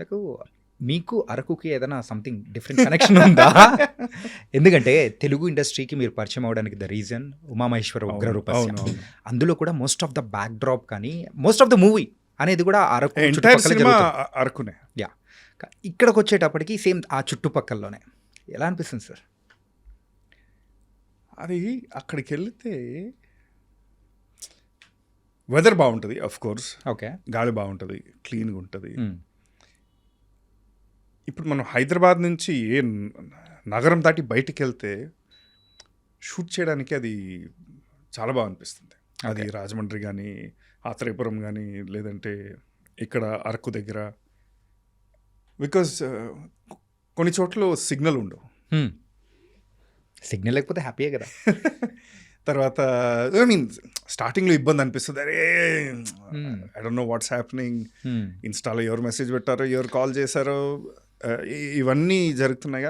ఇంతకు మీకు అరకుకి ఏదైనా సంథింగ్ డిఫరెంట్ కనెక్షన్ ఉందా? ఎందుకంటే తెలుగు ఇండస్ట్రీకి మీరు పరిచయం అవ్వడానికి ద రీజన్ ఉమామహేశ్వర ఉగ్రరూపస్య. అందులో కూడా most of the back drop కానీ మోస్ట్ ఆఫ్ ద మూవీ అనేది కూడా అరకు ఎంటైర్ చుట్టుపక్కల సినిమా జరుగుతుంది. అరకునే. యా, ఇక్కడికి వచ్చేటప్పటికి సేమ్ ఆ చుట్టుపక్కలలోనే ఎలా అనిపిస్తుంది సార్? అది అక్కడికి వెళితే వెదర్ బాగుంటుంది, అఫ్ కోర్స్ ఓకే. గాలి బాగుంటుంది, క్లీన్గా ఉంటుంది. ఇప్పుడు మనం హైదరాబాద్ నుంచి ఏ నగరం దాటి బయటికి వెళ్తే షూట్ చేయడానికి అది చాలా బాగా అనిపిస్తుంది. అది రాజమండ్రి కానీ ఆత్రేయపురం కానీ లేదంటే ఇక్కడ అరకు దగ్గర, బికాజ్ కొన్ని చోట్ల సిగ్నల్ ఉండవు. సిగ్నల్ లేకపోతే హ్యాపీయే కదా. తర్వాత ఐ మీన్ స్టార్టింగ్లో ఇబ్బంది అనిపిస్తుంది, అరే I don't know what's happening, ఇన్స్టాలో ఎవరు మెసేజ్ పెట్టారో ఎవరు కాల్ చేశారో ఇవన్నీ జరుగుతున్నాయి.